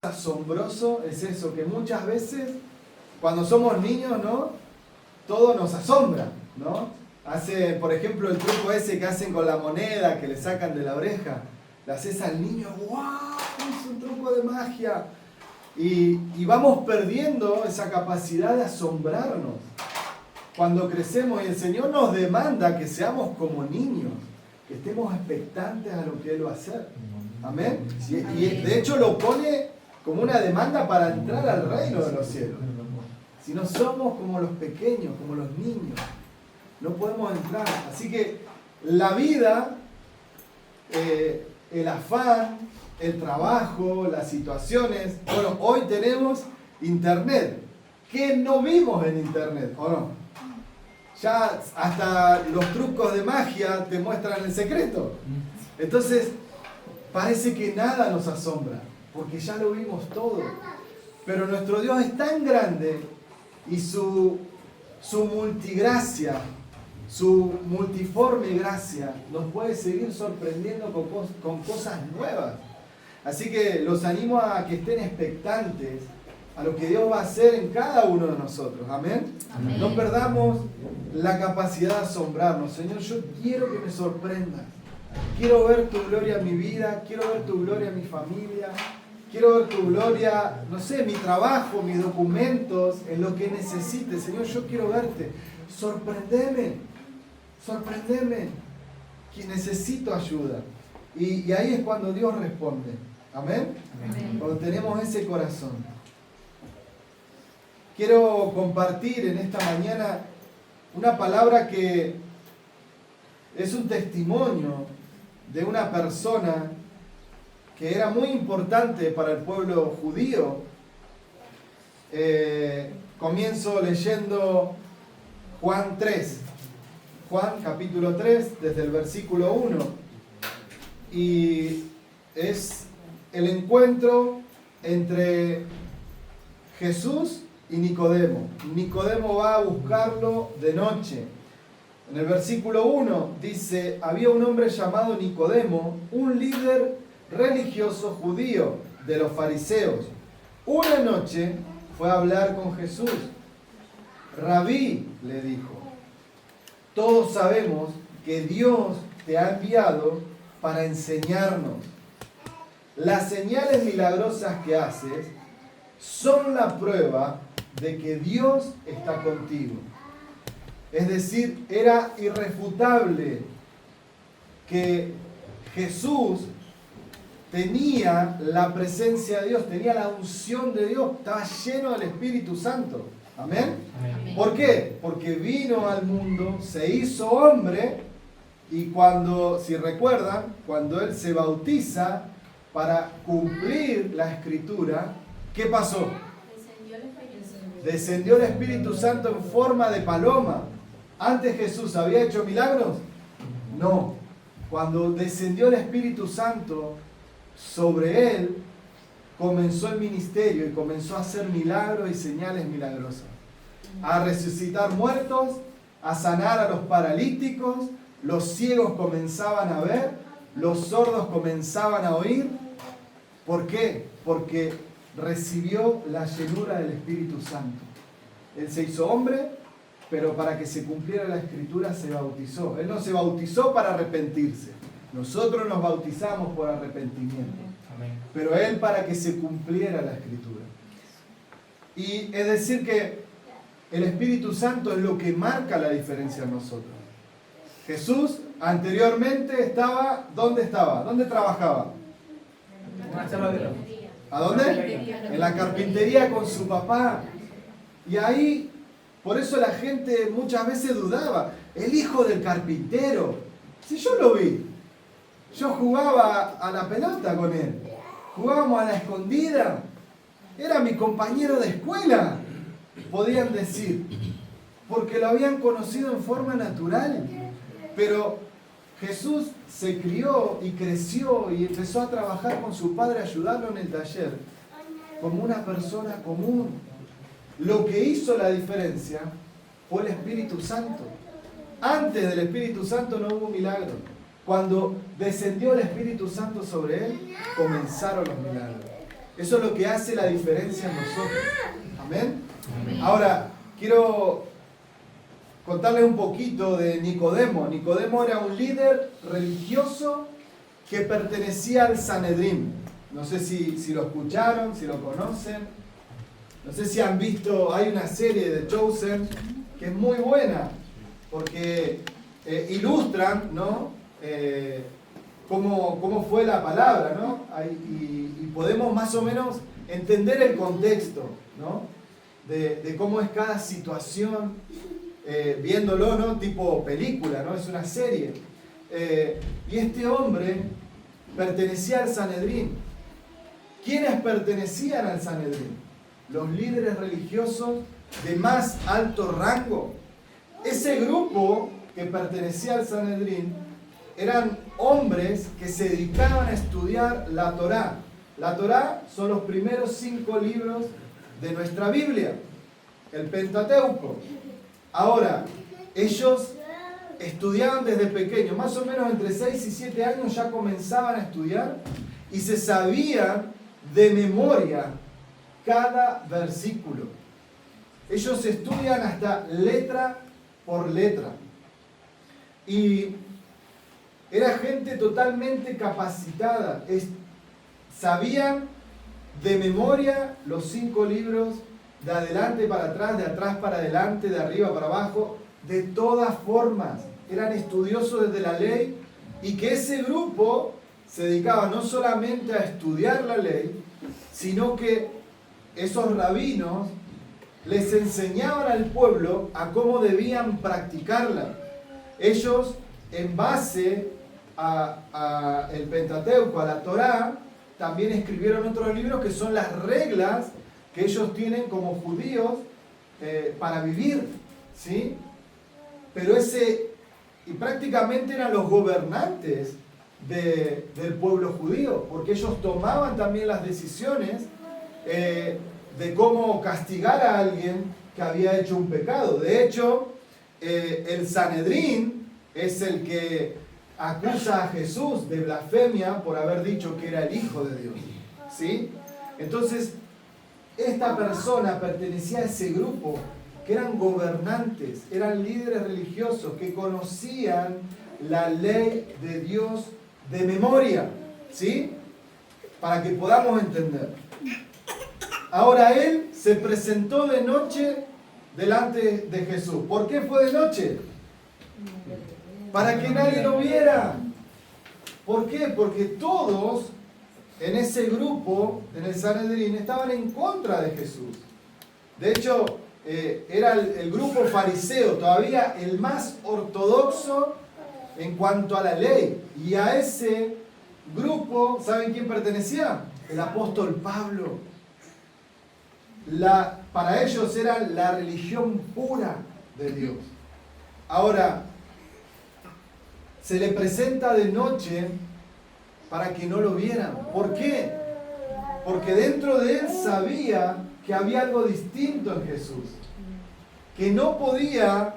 Asombroso es eso, que muchas veces cuando somos niños, ¿no? Todo nos asombra, ¿no? Hace, por ejemplo, el truco ese que hacen con la moneda, que le sacan de la oreja, le haces al niño, ¡wow! Es un truco de magia. Y vamos perdiendo esa capacidad de asombrarnos. Cuando crecemos y el Señor nos demanda que seamos como niños, que estemos expectantes a lo que Él va a hacer. Amén. Y de hecho lo pone como una demanda para entrar al reino de los cielos. Si no somos como los pequeños, como los niños, no podemos entrar. Así que la vida, el afán, el trabajo, las situaciones. Bueno, hoy tenemos internet. ¿Qué no vimos en internet? ¿O no? Ya hasta los trucos de magia te muestran el secreto. Entonces, parece que nada nos asombra, porque ya lo vimos todo. Pero nuestro Dios es tan grande y su multigracia, su multiforme gracia, nos puede seguir sorprendiendo con cosas nuevas. Así que los animo a que estén expectantes a lo que Dios va a hacer en cada uno de nosotros. Amén. Amén. No perdamos la capacidad de asombrarnos. Señor, yo quiero que me sorprendas. Quiero ver tu gloria en mi vida, quiero ver tu gloria en mi familia, quiero ver tu gloria, no sé, en mi trabajo, mis documentos, en lo que necesites. Señor, yo quiero verte. Sorprendeme, que necesito ayuda. Y ahí es cuando Dios responde. Amén. Amén. Cuando tenemos ese corazón. Quiero compartir en esta mañana una palabra que es un testimonio de una persona que era muy importante para el pueblo judío. Comienzo leyendo Juan 3. Juan capítulo 3, desde el versículo 1. Y es el encuentro entre Jesús y Nicodemo. Nicodemo va a buscarlo de noche. En el versículo 1 dice: había un hombre llamado Nicodemo, un líder religioso judío de los fariseos. Una noche fue a hablar con Jesús. Rabí, le dijo, todos sabemos que Dios te ha enviado para enseñarnos. Las señales milagrosas que haces son la prueba de que Dios está contigo. Es decir, era irrefutable que Jesús tenía la presencia de Dios, tenía la unción de Dios, estaba lleno del Espíritu Santo. ¿Amén? Amén. ¿Por qué? Porque vino al mundo, se hizo hombre, y cuando, si recuerdan, cuando Él se bautiza para cumplir la Escritura, ¿qué pasó? Descendió el Espíritu Santo en forma de paloma. ¿Antes Jesús había hecho milagros? No. Cuando descendió el Espíritu Santo sobre Él, comenzó el ministerio y comenzó a hacer milagros y señales milagrosas. A resucitar muertos, a sanar a los paralíticos, los ciegos comenzaban a ver, los sordos comenzaban a oír. ¿Por qué? Porque recibió la llenura del Espíritu Santo. Él se hizo hombre, pero para que se cumpliera la Escritura se bautizó. Él no se bautizó para arrepentirse. Nosotros nos bautizamos por arrepentimiento. Amén. Pero Él para que se cumpliera la Escritura. Y es decir que el Espíritu Santo es lo que marca la diferencia en nosotros. Jesús anteriormente estaba, ¿dónde estaba? ¿Dónde trabajaba? ¿A dónde? En la carpintería con su papá. Y ahí, por eso la gente muchas veces dudaba. El hijo del carpintero. Si yo lo vi. Yo jugaba a la pelota con él. Jugábamos a la escondida. Era mi compañero de escuela, podían decir. Porque lo habían conocido en forma natural. Pero Jesús se crió y creció y empezó a trabajar con su padre, a ayudarlo en el taller, como una persona común. Lo que hizo la diferencia fue el Espíritu Santo. Antes del Espíritu Santo no hubo milagro. Cuando descendió el Espíritu Santo sobre él, comenzaron los milagros. Eso es lo que hace la diferencia en nosotros. Amén. Ahora, quiero contarles un poquito de Nicodemo. Nicodemo era un líder religioso que pertenecía al Sanedrín. No sé si lo escucharon, si lo conocen. No sé si han visto, hay una serie de Chosen que es muy buena, porque ilustran, ¿no? Cómo fue la palabra, ¿no? Y podemos más o menos entender el contexto, ¿no? De cómo es cada situación, viéndolo, ¿no? Tipo película, ¿no? Es una serie. Y este hombre pertenecía al Sanedrín. ¿Quiénes pertenecían al Sanedrín? Los líderes religiosos de más alto rango. Ese grupo que pertenecía al Sanedrín eran hombres que se dedicaban a estudiar la Torá. La Torá son los primeros 5 libros de nuestra Biblia, el Pentateuco. Ahora, ellos estudiaban desde pequeños, más o menos entre 6 y 7 años ya comenzaban a estudiar y se sabían de memoria cada versículo. Ellos estudian hasta letra por letra. Y era gente totalmente capacitada. Sabían de memoria los 5 libros, de adelante para atrás, de atrás para adelante, de arriba para abajo, de todas formas. Eran estudiosos desde la ley, y que ese grupo se dedicaba no solamente a estudiar la ley, sino que esos rabinos les enseñaban al pueblo a cómo debían practicarla. Ellos, en base a el Pentateuco, a la Torá, también escribieron otros libros que son las reglas que ellos tienen como judíos para vivir, ¿sí? Pero y prácticamente eran los gobernantes del pueblo judío, porque ellos tomaban también las decisiones de cómo castigar a alguien que había hecho un pecado. De hecho, el Sanedrín es el que acusa a Jesús de blasfemia por haber dicho que era el Hijo de Dios, ¿sí? Entonces, esta persona pertenecía a ese grupo que eran gobernantes, eran líderes religiosos que conocían la ley de Dios de memoria, ¿sí? Para que podamos entender. Ahora él se presentó de noche delante de Jesús. ¿Por qué fue de noche? Para que nadie lo viera. ¿Por qué? Porque todos en ese grupo, en el Sanedrín, estaban en contra de Jesús. De hecho, era el grupo fariseo, todavía el más ortodoxo en cuanto a la ley. Y a ese grupo, ¿saben quién pertenecía? El apóstol Pablo. Para ellos era la religión pura de Dios. Ahora, se le presenta de noche para que no lo vieran. ¿Por qué? Porque dentro de él sabía que había algo distinto en Jesús, que no podía,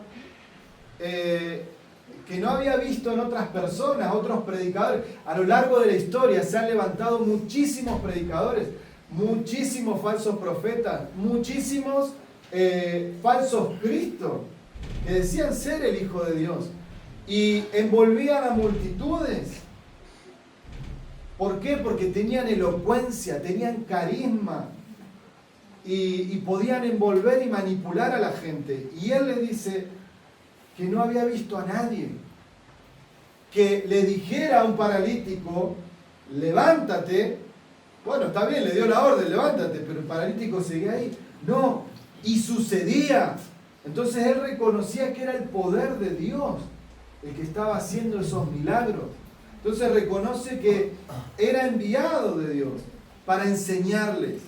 que no había visto en otras personas, otros predicadores. A lo largo de la historia se han levantado muchísimos predicadores, muchísimos falsos profetas, muchísimos falsos cristos que decían ser el Hijo de Dios y envolvían a multitudes. ¿Por qué? Porque tenían elocuencia, tenían carisma y podían envolver y manipular a la gente. Y él le dice que no había visto a nadie que le dijera a un paralítico, levántate. Bueno, está bien, le dio la orden, levántate, pero el paralítico seguía ahí. No, y sucedía. Entonces él reconocía que era el poder de Dios el que estaba haciendo esos milagros. Entonces reconoce que era enviado de Dios para enseñarles,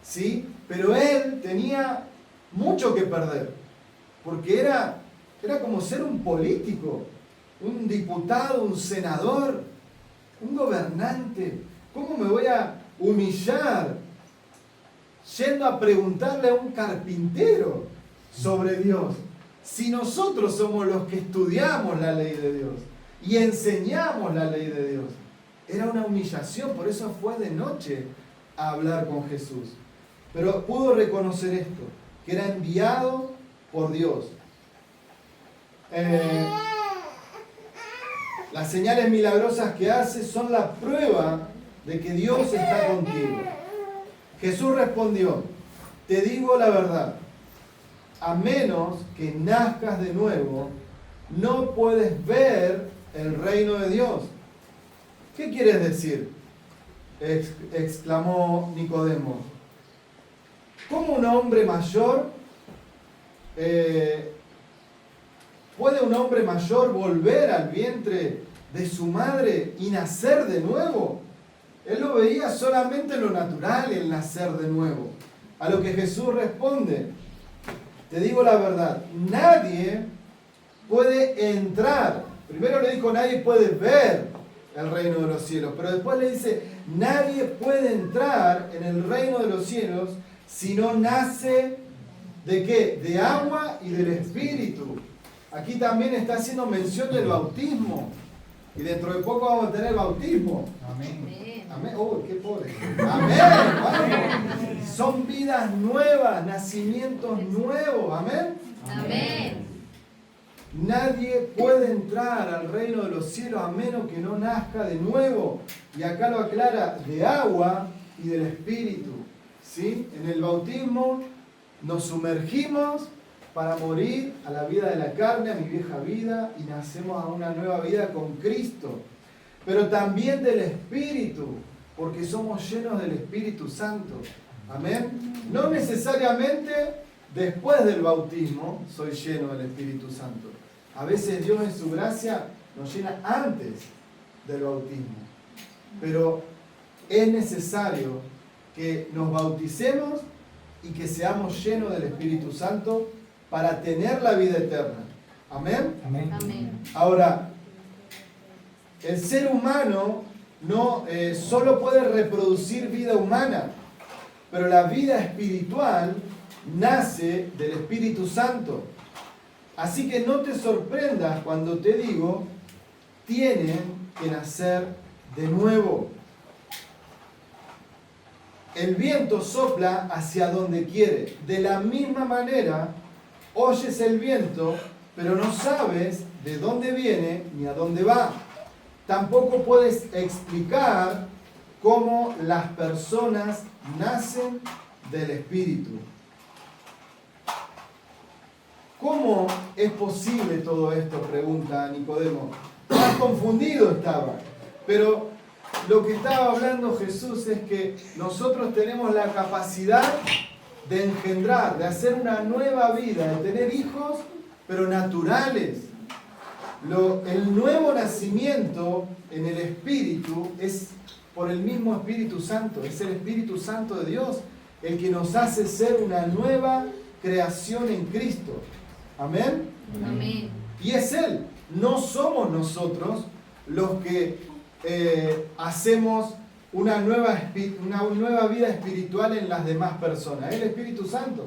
¿sí? Pero él tenía mucho que perder, porque era como ser un político, un diputado, un senador, un gobernante. ¿Cómo me voy a humillar yendo a preguntarle a un carpintero sobre Dios? Si nosotros somos los que estudiamos la ley de Dios y enseñamos la ley de Dios. Era una humillación, por eso fue de noche, a hablar con Jesús. Pero pudo reconocer esto, que era enviado por Dios. Las señales milagrosas que hace son la prueba de que Dios está contigo. Jesús respondió, te digo la verdad, a menos que nazcas de nuevo, no puedes ver el reino de Dios. ¿Qué quieres decir?, exclamó Nicodemo. ¿Cómo un hombre mayor, puede un hombre mayor volver al vientre de su madre y nacer de nuevo? Él lo veía solamente en lo natural, el nacer de nuevo. A lo que Jesús responde, te digo la verdad, nadie puede entrar. Primero le dijo, nadie puede ver el reino de los cielos. Pero después le dice, nadie puede entrar en el reino de los cielos si no nace ¿de qué? De agua y del Espíritu. Aquí también está haciendo mención del bautismo. Y dentro de poco vamos a tener bautismo. Amén. Amén. Oh, qué pobre. Amén. Vamos. Son vidas nuevas, nacimientos nuevos. Amén. Amén. Nadie puede entrar al reino de los cielos a menos que no nazca de nuevo. Y acá lo aclara, de agua y del Espíritu. ¿Sí? En el bautismo nos sumergimos para morir a la vida de la carne, a mi vieja vida, y nacemos a una nueva vida con Cristo. Pero también del Espíritu, porque somos llenos del Espíritu Santo. Amén. No necesariamente después del bautismo soy lleno del Espíritu Santo. A veces Dios en su gracia nos llena antes del bautismo. Pero es necesario que nos bauticemos y que seamos llenos del Espíritu Santo para tener la vida eterna. Amén. Amén. Amén. Ahora, el ser humano no solo puede reproducir vida humana, pero la vida espiritual nace del Espíritu Santo. Así que no te sorprendas cuando te digo, tienen que nacer de nuevo. El viento sopla hacia donde quiere. De la misma manera, oyes el viento, pero no sabes de dónde viene ni a dónde va. Tampoco puedes explicar cómo las personas nacen del Espíritu. ¿Cómo es posible todo esto?, pregunta Nicodemo. Más confundido estaba. Pero lo que estaba hablando Jesús es que nosotros tenemos la capacidad de engendrar, de hacer una nueva vida, de tener hijos, pero naturales. El nuevo nacimiento en el Espíritu es por el mismo Espíritu Santo. Es el Espíritu Santo de Dios el que nos hace ser una nueva creación en Cristo. Amén. Amén. Y es Él, no somos nosotros los que hacemos una nueva vida espiritual en las demás personas, es el Espíritu Santo.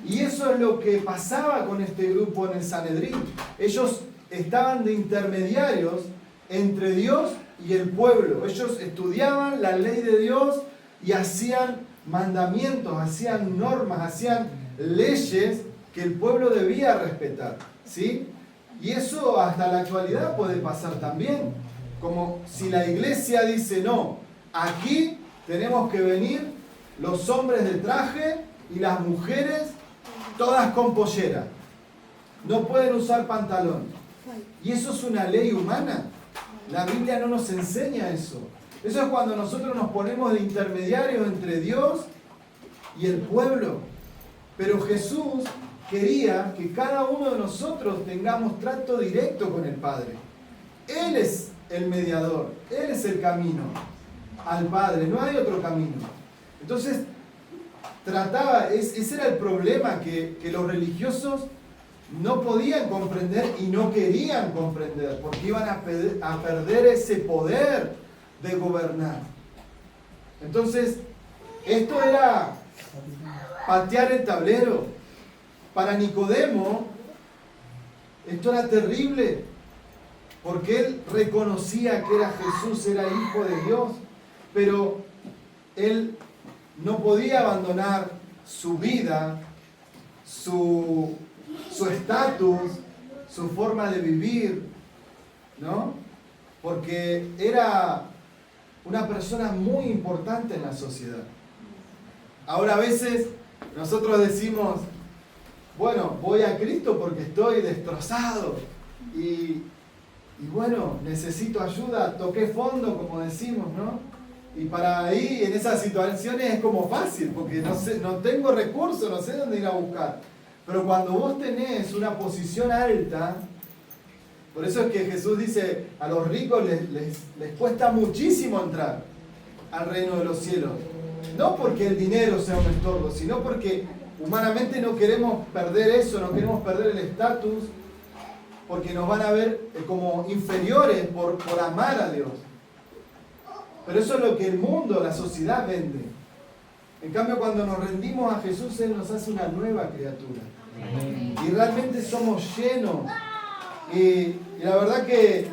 Y eso es lo que pasaba con este grupo en el Sanedrín. Ellos estaban de intermediarios entre Dios y el pueblo. Ellos estudiaban la ley de Dios y hacían mandamientos, hacían normas, hacían leyes que el pueblo debía respetar, ¿sí? Y eso hasta la actualidad puede pasar también. Como si la iglesia dice, no, aquí tenemos que venir los hombres de traje y las mujeres todas con pollera. No pueden usar pantalón. Y eso es una ley humana. La Biblia no nos enseña eso. Eso es cuando nosotros nos ponemos de intermediarios entre Dios y el pueblo. Pero Jesús quería que cada uno de nosotros tengamos trato directo con el Padre. Él es el mediador, Él es el camino al Padre, no hay otro camino. Entonces, ese era el problema que los religiosos no podían comprender y no querían comprender, porque iban a perder ese poder de gobernar. Entonces, esto era patear el tablero. Para Nicodemo, esto era terrible, porque él reconocía que Jesús era hijo de Dios, pero él no podía abandonar su vida, su estatus, su forma de vivir, ¿no? Porque era una persona muy importante en la sociedad. Ahora a veces nosotros decimos, bueno, voy a Cristo porque estoy destrozado y bueno, necesito ayuda, toqué fondo, como decimos, ¿no? Y para ahí, en esas situaciones es como fácil, porque no tengo recursos, no sé dónde ir a buscar. Pero cuando vos tenés una posición alta, por eso es que Jesús dice, a los ricos les cuesta muchísimo entrar al reino de los cielos. No porque el dinero sea un estorbo, sino porque humanamente no queremos perder eso, no queremos perder el estatus, porque nos van a ver como inferiores por amar a Dios. Pero eso es lo que el mundo, la sociedad vende. En cambio, cuando nos rendimos a Jesús, Él nos hace una nueva criatura. Y realmente somos llenos. Y la verdad que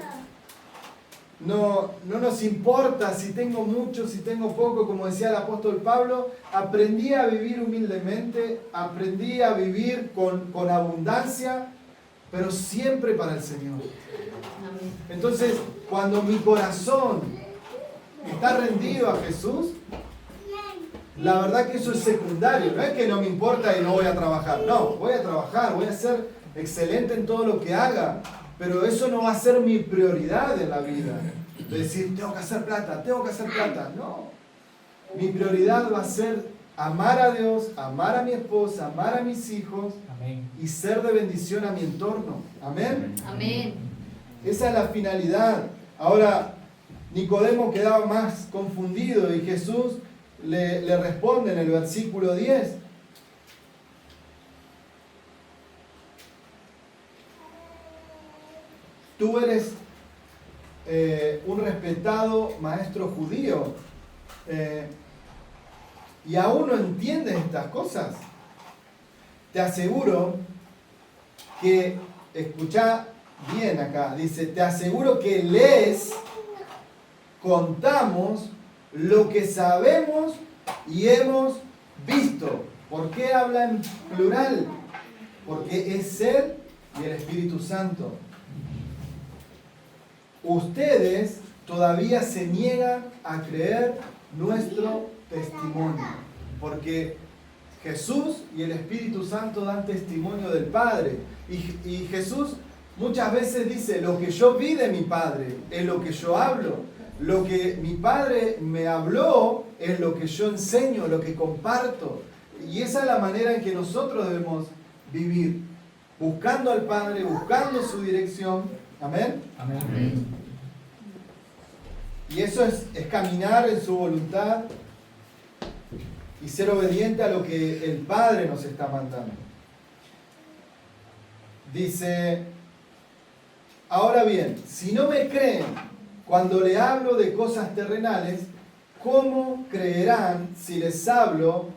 no nos importa si tengo mucho, si tengo poco, como decía el apóstol Pablo, aprendí a vivir humildemente, aprendí a vivir con abundancia, pero siempre para el Señor. Entonces, cuando mi corazón está rendido a Jesús, la verdad que eso es secundario. No es que no me importa y no voy a trabajar. No, voy a trabajar, voy a ser excelente en todo lo que haga, pero eso no va a ser mi prioridad en la vida. De decir, tengo que hacer plata. No. Mi prioridad va a ser amar a Dios, amar a mi esposa, amar a mis hijos. Amén. Y ser de bendición a mi entorno. Amén. Amén. Esa es la finalidad. Ahora, Nicodemo quedaba más confundido y Jesús le responde en el versículo 10. Tú eres un respetado maestro judío y aún no entiendes estas cosas. Te aseguro que, escuchá bien acá, dice, te aseguro que les contamos lo que sabemos y hemos visto. ¿Por qué habla en plural? Porque es Él y el Espíritu Santo. Ustedes todavía se niegan a creer nuestro testimonio, porque Jesús y el Espíritu Santo dan testimonio del Padre. Y Jesús muchas veces dice, lo que yo vi de mi Padre es lo que yo hablo. Lo que mi Padre me habló es lo que yo enseño, lo que comparto. Y esa es la manera en que nosotros debemos vivir, buscando al Padre, buscando su dirección. Amén. Amén. Y eso es caminar en su voluntad y ser obediente a lo que el Padre nos está mandando. Dice, ahora bien, si no me creen cuando le hablo de cosas terrenales, ¿cómo creerán si les hablo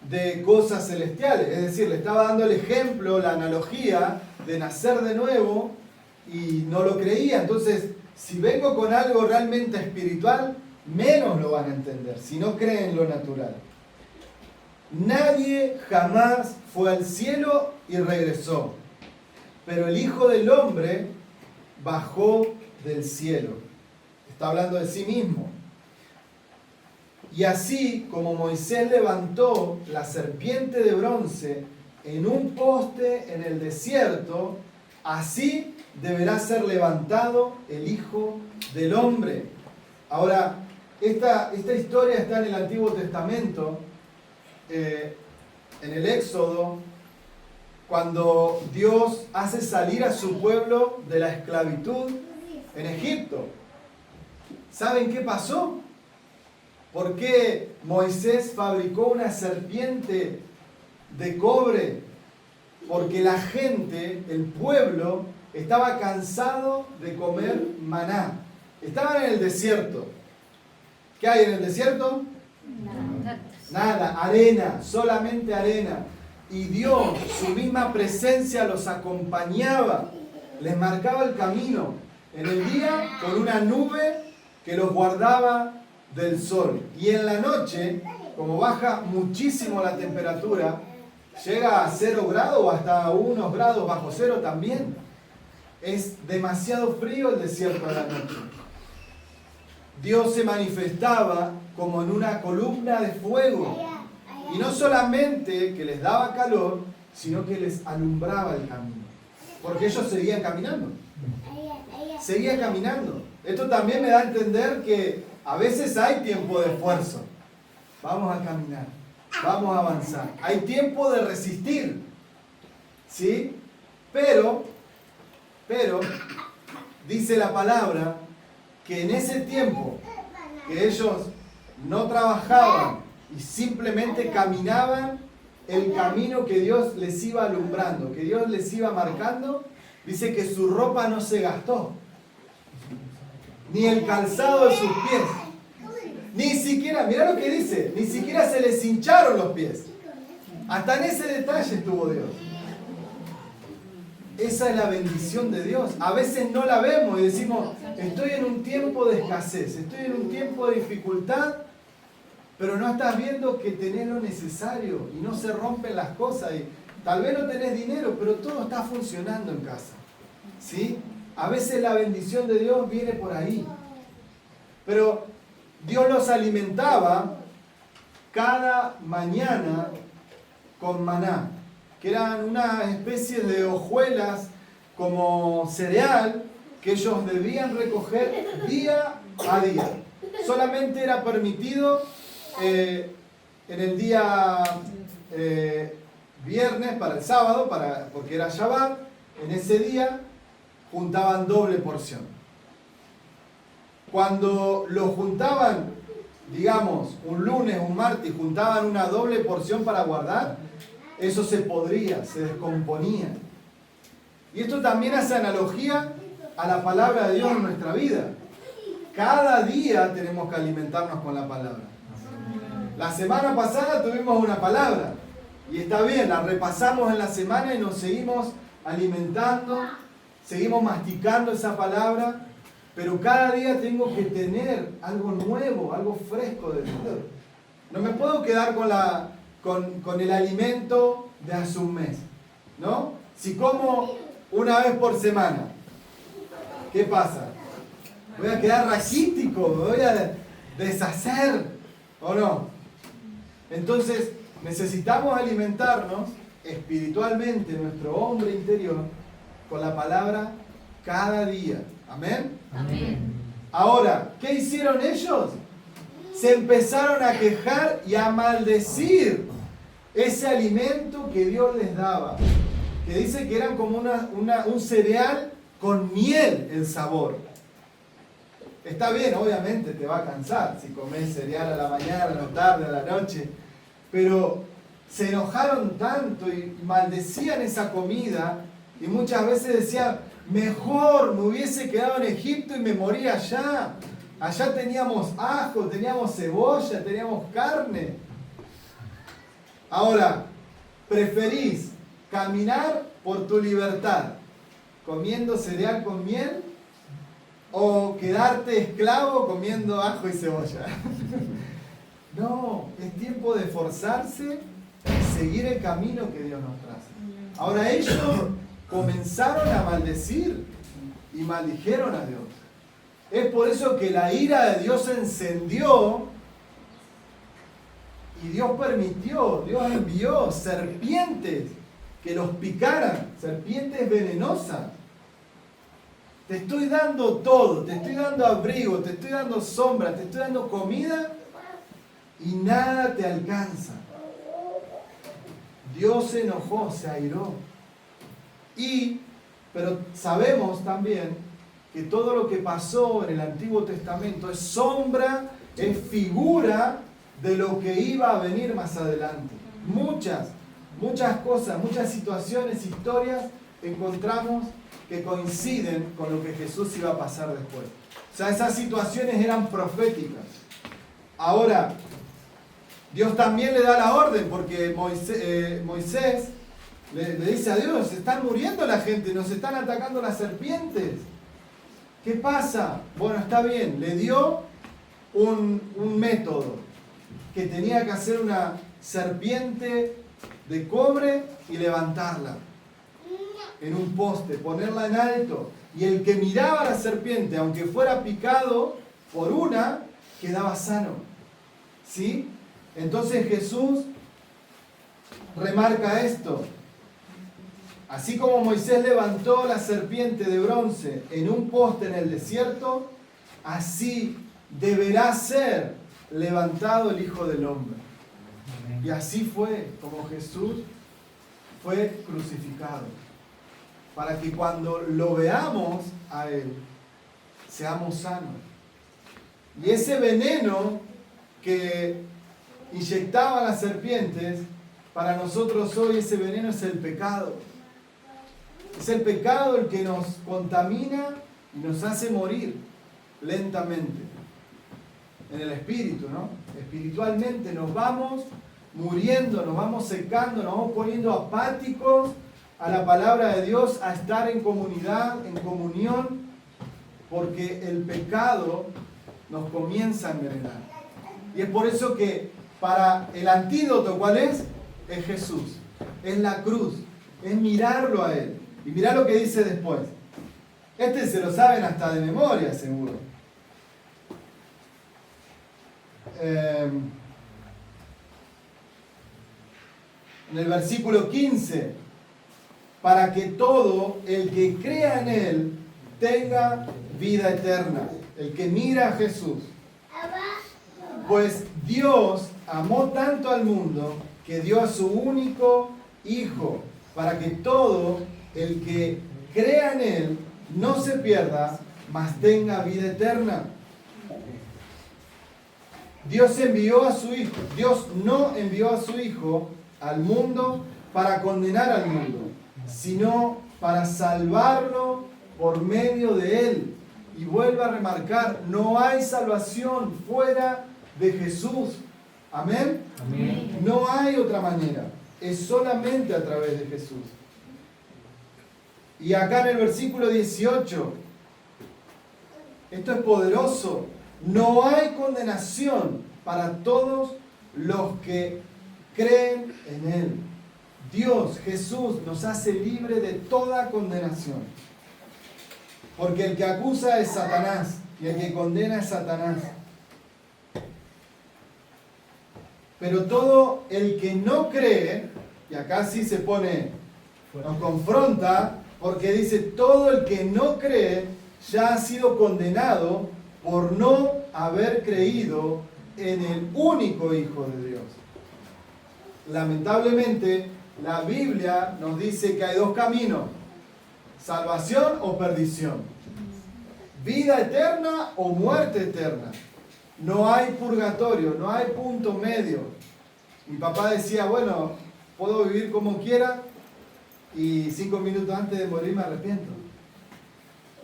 de cosas celestiales? Es decir, le estaba dando el ejemplo, la analogía de nacer de nuevo y no lo creía. Entonces, si vengo con algo realmente espiritual, menos lo van a entender, si no creen lo natural. Nadie jamás fue al cielo y regresó, pero el Hijo del Hombre bajó del cielo. Está hablando de sí mismo. Y así como Moisés levantó la serpiente de bronce en un poste en el desierto, así deberá ser levantado el Hijo del Hombre. Ahora, esta historia está en el Antiguo Testamento, en el Éxodo, cuando Dios hace salir a su pueblo de la esclavitud en Egipto. ¿Saben qué pasó? ¿Por qué Moisés fabricó una serpiente de cobre? Porque la gente, el pueblo, estaba cansado de comer maná. Estaban en el desierto. ¿Qué hay en el desierto? Nada, arena, solamente arena. Y Dios, su misma presencia los acompañaba, les marcaba el camino. En el día, con una nube que los guardaba del sol. Y en la noche, como baja muchísimo la temperatura, llega a 0 grados o hasta unos grados bajo cero también. Es demasiado frío el desierto de la noche. Dios se manifestaba como en una columna de fuego. Y no solamente que les daba calor, sino que les alumbraba el camino. Porque ellos seguían caminando. Seguían caminando. Esto también me da a entender que a veces hay tiempo de esfuerzo. Vamos a caminar. Vamos a avanzar. Hay tiempo de resistir. ¿Sí? Pero, dice la palabra que en ese tiempo que ellos no trabajaban y simplemente caminaban el camino que Dios les iba alumbrando, que Dios les iba marcando, dice que su ropa no se gastó, ni el calzado de sus pies, ni siquiera, mirá lo que dice, ni siquiera se les hincharon los pies. Hasta en ese detalle estuvo Dios. Esa es la bendición de Dios. A veces no la vemos y decimos, estoy en un tiempo de escasez, estoy en un tiempo de dificultad, pero no estás viendo que tenés lo necesario y no se rompen las cosas. Y tal vez no tenés dinero, pero todo está funcionando en casa. ¿Sí? A veces la bendición de Dios viene por ahí. Pero Dios los alimentaba cada mañana con maná, que eran una especie de hojuelas como cereal que ellos debían recoger día a día. Solamente era permitido en el día viernes para el sábado, porque era Shabbat. En ese día juntaban doble porción. Cuando lo juntaban, digamos, un lunes, un martes, juntaban una doble porción para guardar, eso se podría, se descomponía. Y esto también hace analogía a la palabra de Dios en nuestra vida. Cada día tenemos que alimentarnos con la palabra. La semana pasada tuvimos una palabra y está bien, la repasamos en la semana y nos seguimos alimentando, seguimos masticando esa palabra, pero cada día tengo que tener algo nuevo, algo fresco de Dios. No me puedo quedar con el alimento de hace un mes, ¿no? Si como una vez por semana, ¿qué pasa? Voy a quedar raquítico, me voy a deshacer, ¿o no? Entonces, necesitamos alimentarnos espiritualmente, nuestro hombre interior, con la palabra cada día. ¿Amén? Amén. Ahora, ¿qué hicieron ellos? Se empezaron a quejar y a maldecir ese alimento que Dios les daba. Que dice que eran como un cereal con miel el sabor. Está bien, obviamente te va a cansar si comes cereal a la mañana, a la tarde, a la noche. Pero se enojaron tanto y maldecían esa comida y muchas veces decían, mejor me hubiese quedado en Egipto y me moría allá. Allá teníamos ajo, teníamos cebolla, teníamos carne. Ahora, ¿preferís caminar por tu libertad comiendo cereal con miel o quedarte esclavo comiendo ajo y cebolla? No, es tiempo de esforzarse y seguir el camino que Dios nos traza. Ahora ellos comenzaron a maldecir y maldijeron a Dios. Es por eso que la ira de Dios se encendió y Dios permitió, Dios envió serpientes que los picaran, serpientes venenosas. Te estoy dando todo, te estoy dando abrigo, te estoy dando sombra, te estoy dando comida y nada te alcanza. Dios se enojó, se airó. Pero sabemos también que todo lo que pasó en el Antiguo Testamento es sombra, es figura de lo que iba a venir más adelante. Muchas cosas, muchas situaciones, historias encontramos que coinciden con lo que Jesús iba a pasar después. O sea, esas situaciones eran proféticas. Ahora, Dios también le da la orden porque Moisés le dice a Dios, se están muriendo la gente, nos están atacando las serpientes. ¿Qué pasa? Bueno, está bien, le dio un método. que tenía que hacer una serpiente de cobre y levantarla en un poste, ponerla en alto. Y el que miraba a la serpiente, aunque fuera picado por una, quedaba sano. ¿Sí? Entonces Jesús remarca esto. Así como Moisés levantó la serpiente de bronce en un poste en el desierto, así deberá ser levantado el Hijo del Hombre. Y así fue como Jesús fue crucificado. Para que cuando lo veamos a Él, seamos sanos. Y ese veneno que inyectaban las serpientes, para nosotros hoy ese veneno es el pecado. Es el pecado el que nos contamina y nos hace morir lentamente. En el espíritu, ¿no? Espiritualmente nos vamos muriendo, nos vamos secando, nos vamos poniendo apáticos a la palabra de Dios, a estar en comunidad, en comunión, porque el pecado nos comienza a envenenar. Y es por eso que para el antídoto, ¿cuál es? Es Jesús, es la cruz, es mirarlo a Él. Y mirá lo que dice después. Este se lo saben hasta de memoria, seguro. En el versículo 15, para que todo el que crea en Él tenga vida eterna. El que mira a Jesús. Pues Dios amó tanto al mundo que dio a su único Hijo, para que todo el que crea en Él no se pierda, mas tenga vida eterna. Dios envió a su Hijo. Dios no envió a su Hijo al mundo para condenar al mundo, sino para salvarlo por medio de Él. Y vuelvo a remarcar, no hay salvación fuera de Jesús. ¿Amén? Amén. No hay otra manera. Es solamente a través de Jesús. Y acá en el versículo 18, esto es poderoso. No hay condenación para todos los que creen en Él. Dios, Jesús, nos hace libre de toda condenación. Porque el que acusa es Satanás y el que condena es Satanás. Pero todo el que no cree, y acá sí se pone, nos confronta, porque dice, todo el que no cree ya ha sido condenado por no haber creído en el único Hijo de Dios. Lamentablemente, la Biblia nos dice que hay dos caminos: salvación o perdición, vida eterna o muerte eterna. No hay purgatorio, no hay punto medio. Mi papá decía, bueno, puedo vivir como quiera y 5 minutos antes de morir me arrepiento.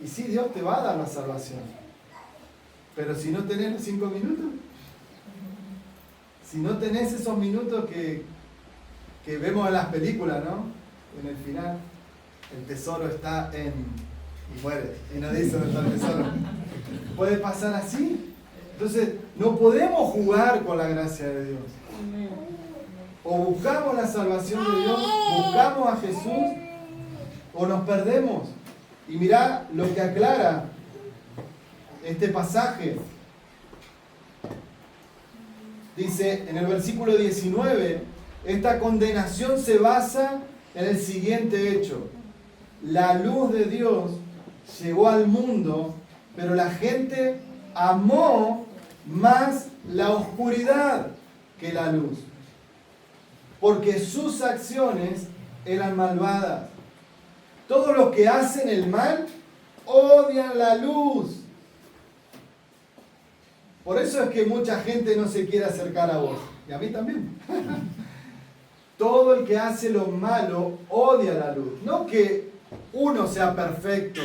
Y sí, Dios te va a dar la salvación. Pero si no tenés los 5 minutos, si no tenés esos minutos que vemos en las películas, ¿no? En el final, el tesoro está en... y muere, y no dice dónde está el tesoro. Puede pasar así. Entonces, no podemos jugar con la gracia de Dios. O buscamos la salvación de Dios, buscamos a Jesús, o nos perdemos. Y mirá lo que aclara este pasaje. Dice en el versículo 19, esta condenación se basa en el siguiente hecho. La luz de Dios llegó al mundo, pero la gente amó más la oscuridad que la luz, porque sus acciones eran malvadas. Todos los que hacen el mal odian la luz. Por eso es que mucha gente no se quiere acercar a vos. Y a mí también. Todo el que hace lo malo odia la luz. No que uno sea perfecto,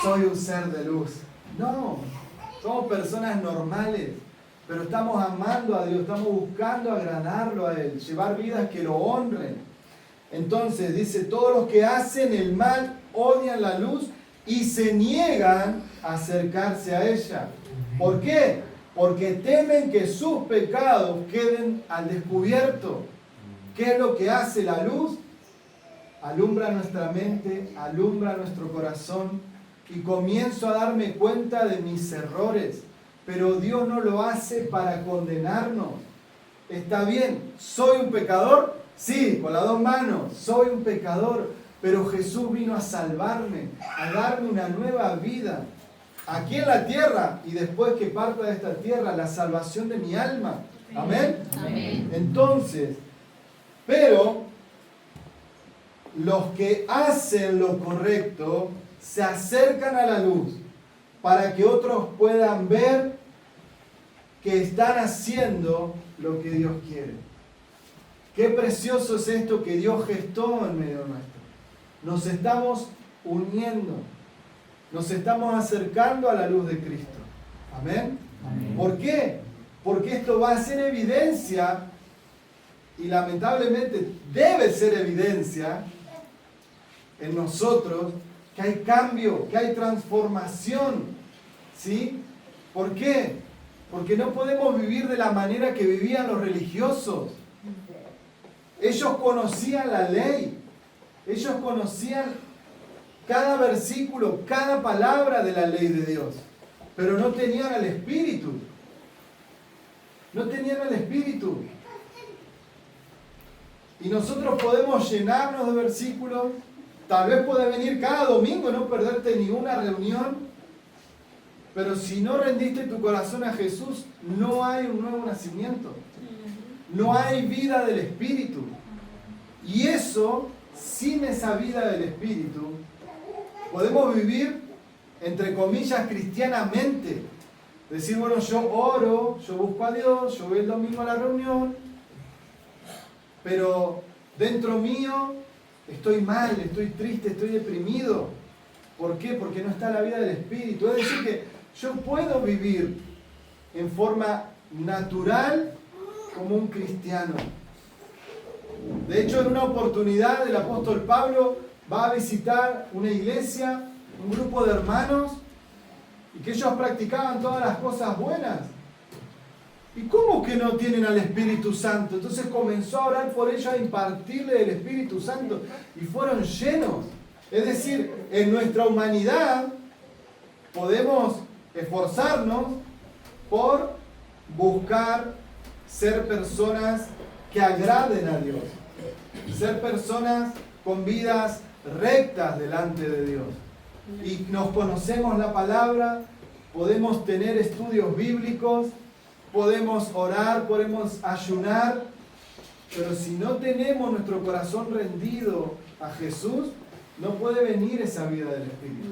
soy un ser de luz. No, somos personas normales, pero estamos amando a Dios, estamos buscando agradarlo a Él, llevar vidas que lo honren. Entonces dice, todos los que hacen el mal odian la luz y se niegan a acercarse a ella. ¿Por qué? porque temen que sus pecados queden al descubierto. ¿Qué es lo que hace la luz? Alumbra nuestra mente, alumbra nuestro corazón y comienzo a darme cuenta de mis errores. Pero Dios no lo hace para condenarnos. Está bien, ¿soy un pecador? Sí, con las dos manos, soy un pecador. Pero Jesús vino a salvarme, a darme una nueva vida. Aquí en la tierra y después que parta de esta tierra, la salvación de mi alma. Amén. Amén. Entonces, pero los que hacen lo correcto se acercan a la luz para que otros puedan ver que están haciendo lo que Dios quiere. Qué precioso es esto que Dios gestó en medio nuestro. Nos estamos uniendo, nos estamos acercando a la luz de Cristo. Amén. Amén. ¿Por qué? Porque esto va a ser evidencia, y lamentablemente debe ser evidencia en nosotros, que hay cambio, que hay transformación. ¿Sí? ¿Por qué? Porque no podemos vivir de la manera que vivían los religiosos. Ellos conocían la ley. Ellos conocían cada versículo, cada palabra de la ley de Dios. Pero no tenían al Espíritu. No tenían al Espíritu. Y nosotros podemos llenarnos de versículos. Tal vez puedes venir cada domingo y no perderte ninguna reunión. Pero si no rendiste tu corazón a Jesús, no hay un nuevo nacimiento. No hay vida del Espíritu. Y eso, sin esa vida del Espíritu, podemos vivir, entre comillas, cristianamente. Decir, bueno, yo oro, yo busco a Dios, yo voy el domingo a la reunión, pero dentro mío estoy mal, estoy triste, estoy deprimido. ¿Por qué? Porque no está la vida del Espíritu. Es decir, que yo puedo vivir en forma natural como un cristiano. De hecho, en una oportunidad el apóstol Pablo va a visitar una iglesia, un grupo de hermanos, y que ellos practicaban todas las cosas buenas. ¿Y cómo que no tienen al Espíritu Santo? Entonces comenzó a orar por ellos, a impartirle el Espíritu Santo, y fueron llenos. Es decir, en nuestra humanidad podemos esforzarnos por buscar ser personas que agraden a Dios, ser personas con vidas rectas delante de Dios. Y nos conocemos la palabra, podemos tener estudios bíblicos, podemos orar, podemos ayunar, pero si no tenemos nuestro corazón rendido a Jesús, no puede venir esa vida del Espíritu.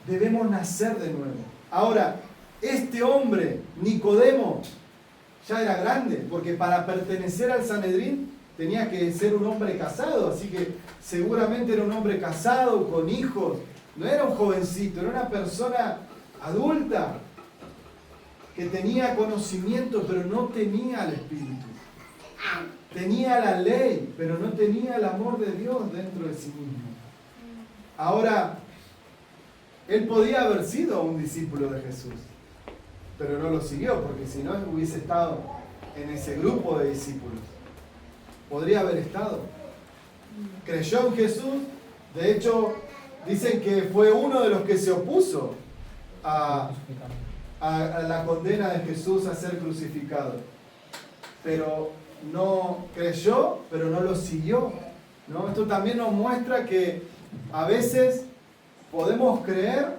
Debemos nacer de nuevo. Ahora, este hombre, Nicodemo, ya era grande, porque para pertenecer al Sanedrín tenía que ser un hombre casado, así que seguramente era un hombre casado, con hijos, no era un jovencito, era una persona adulta, que tenía conocimiento, pero no tenía el Espíritu. Tenía la ley, pero no tenía el amor de Dios dentro de sí mismo. Ahora, él podía haber sido un discípulo de Jesús, pero no lo siguió, porque si no hubiese estado en ese grupo de discípulos. Podría haber estado. Creyó en Jesús, de hecho, dicen que fue uno de los que se opuso a la condena de Jesús a ser crucificado. Pero no creyó, pero no lo siguió, ¿no? Esto también nos muestra que a veces podemos creer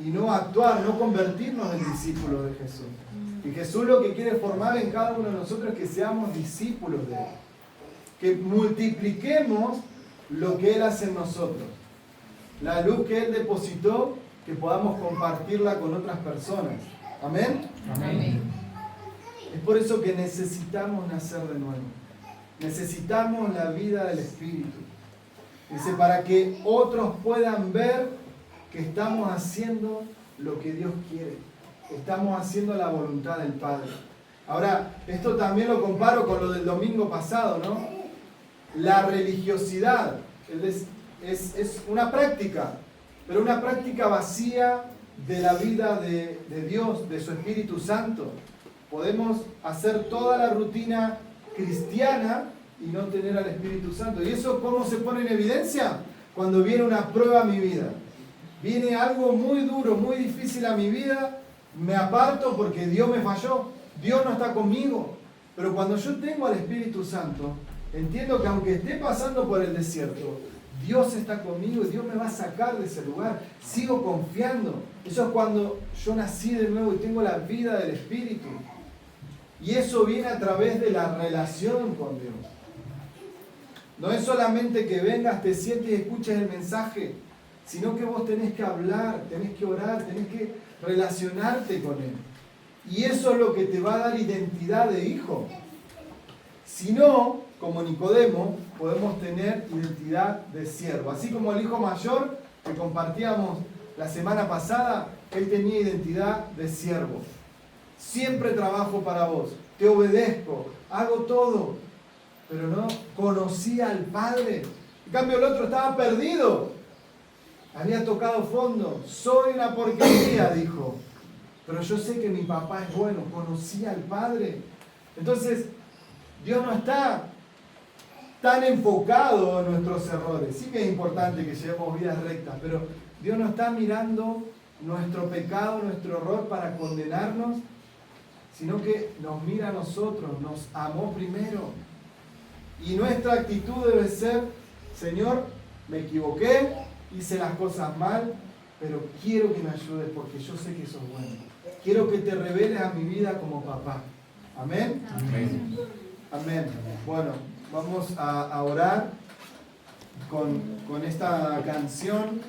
y no actuar, no convertirnos en discípulos de Jesús. Y Jesús lo que quiere formar en cada uno de nosotros es que seamos discípulos de Él. Que multipliquemos lo que Él hace en nosotros. La luz que Él depositó, que podamos compartirla con otras personas. ¿Amén? Amén. Es por eso que necesitamos nacer de nuevo. Necesitamos la vida del Espíritu. Dice, para que otros puedan ver que estamos haciendo lo que Dios quiere. Estamos haciendo la voluntad del Padre. Ahora, esto también lo comparo con lo del domingo pasado, ¿no? La religiosidad es una práctica, pero una práctica vacía de la vida de Dios, de su Espíritu Santo. Podemos hacer toda la rutina cristiana y no tener al Espíritu Santo. ¿Y eso cómo se pone en evidencia? Cuando viene una prueba a mi vida. Viene algo muy duro, muy difícil a mi vida, me aparto porque Dios me falló, Dios no está conmigo. Pero cuando yo tengo al Espíritu Santo, entiendo que aunque esté pasando por el desierto, Dios está conmigo y Dios me va a sacar de ese lugar. Sigo confiando. Eso es cuando yo nací de nuevo y tengo la vida del Espíritu. Y eso viene a través de la relación con Dios. No es solamente que vengas, te sientes y escuches el mensaje, sino que vos tenés que hablar, tenés que orar, tenés que relacionarte con Él. Y eso es lo que te va a dar identidad de hijo. Si no, como Nicodemo, podemos tener identidad de siervo. Así como el hijo mayor que compartíamos la semana pasada, él tenía identidad de siervo. Siempre trabajo para vos, te obedezco, hago todo, pero no conocía al Padre. En cambio el otro estaba perdido, había tocado fondo, soy una porquería, dijo, pero yo sé que mi papá es bueno, conocía al Padre. Entonces, Dios no está tan enfocado en nuestros errores. Sí que es importante que llevemos vidas rectas, pero Dios no está mirando nuestro pecado, nuestro error para condenarnos, sino que nos mira a nosotros, nos amó primero. Y nuestra actitud debe ser, Señor, me equivoqué, hice las cosas mal, pero quiero que me ayudes porque yo sé que sos bueno. Quiero que te reveles a mi vida como papá. ¿Amén? Amén. Amén. Bueno, vamos a orar con esta canción.